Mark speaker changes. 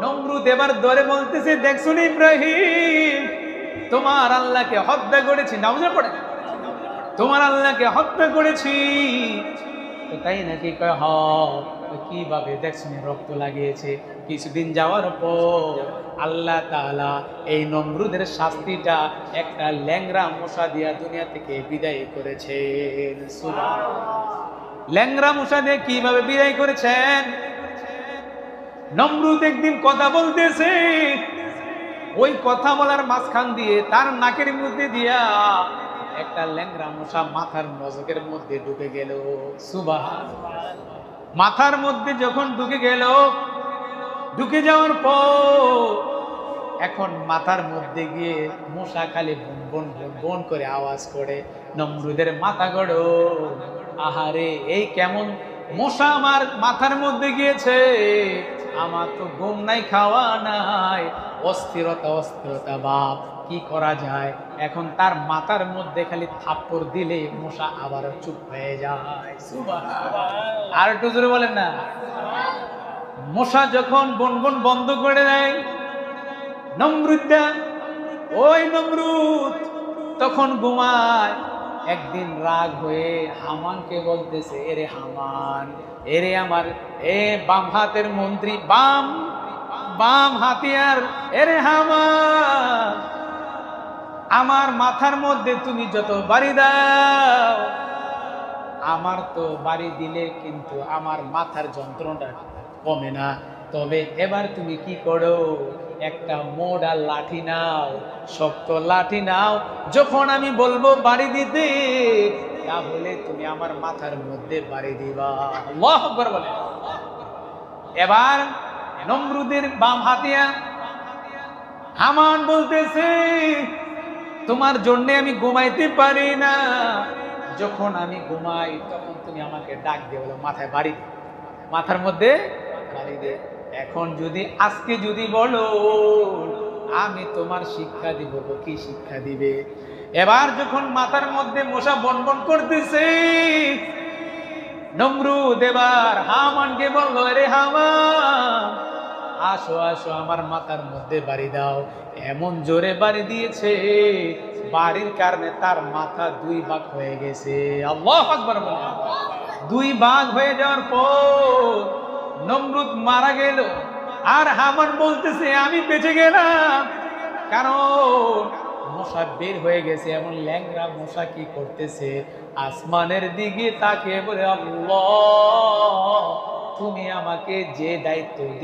Speaker 1: নমরুদ এবার ধরে বলতেছে, দেখছো ইব্রাহিম, তোমার আল্লাহকে হত্যা করেছি। নামাজে পড়ে, তোমার আল্লাহকে হত্যা করেছি। তাই নাকি? কয় হ। কিভাবে? দেখছো রক্ত লাগিয়েছে। কিছুদিন যাওয়ার পর আল্লাহ তাআলা এই নমরুদের শাস্তিটা একটা ল্যাংড়া মশা দিয়া দুনিয়া থেকে বিদায় করেছেন। সুবহানাল্লাহ। ল্যাংড়া মশা দিয়ে কিভাবে বিদায় করেছেন? নমরুদ একদিন কথা বলতেছে, ওই কথা বলার মাঝখান দিয়ে তার নাকের মধ্যে দিয়া একটা ল্যাংড়া মশা মাথার মজকের মধ্যে ঢুকে গেল। সুবহানাল্লাহ। মাথার মধ্যে যখন ঢুকে গেল, ঢুকে যাওয়ার পর এখন মাথার মধ্যে গিয়ে মশা খালি বন বন বন বন করে আওয়াজ করে। নমরুদের মাথা গড়ো, আহারে এই কেমন মশা আমার মাথার মধ্যে গিয়েছে, আমার তো ঘুম নাই, খাওয়া নাই, অস্থিরতা অস্থিরতা, বাপ কি করা যায়? এখন তার মাথার মধ্যে খালি থাপ্পড় দিলে মশা আবার চুপ হয়ে যায়। সুবহানাল্লাহ। আর একটু জোরে বলেন না। মশা যখন বনবন বন্ধ করে দেয়, নমরুদা, ওই নমরুদ তখন ঘুমায়। একদিন রাগ হয়ে হামানকে বলতেছে, এরে হামান, এরে আমার বাম হাতের মন্ত্রী, বাম হাতিয়ার, এরে হামান, আমার মাথার মধ্যে তুমি যত বাড়ি দাও, আমার তো বাড়ি দিলে কিন্তু আমার মাথার যন্ত্রণাটা কমে না। তবে এবার তুমি কি করো, একটা মোড়া লাঠি নাও, শক্ত লাঠি নাও, যখন আমি বলবো বাড়ি দিতে, তাহলে তুমি আমার মাথার মধ্যে বাড়ি দিবা। আল্লাহু আকবার বলে। এবার নমরুদের বাম হাতিয়া হামান বলতেছে, তোমার জন্য আমি ঘুমাইতে পারি না, যখন আমি ঘুমাই তখন তুমি আমাকে ডাক দিয়ে বলো মাথায় বাড়ি দে, মাথার মধ্যে বাড়ি দে। এখন যদি আজকে যদি বলো, আমি তোমার শিক্ষা দিব। কি শিক্ষা দিবে? এবার যখন মাথার মধ্যে মশা বনবন করতেছে, নমরুদ এবার হামানকে বললো, আরে হামান, আসো আসো আমার মাথার মধ্যে বাড়ি দাও। এমন জোরে বাড়ি দিয়েছে, বাড়ির কারণে তার মাথা দুই ভাগ হয়ে গেছে। আল্লাহু আকবার বলে। দুই ভাগ হয়ে যাওয়ার পর নমরুদ মারা গেল, আর হামান বলতেছে আমি বেঁচে গেলাম, কারণ মশা বের হয়ে গেছে। এমন ল্যাংড়া মশা কি করতেছে, আসমানের দিকে তাকিয়ে বলে, আল্লাহ, তুমি আমাকে যে দায়িত্ব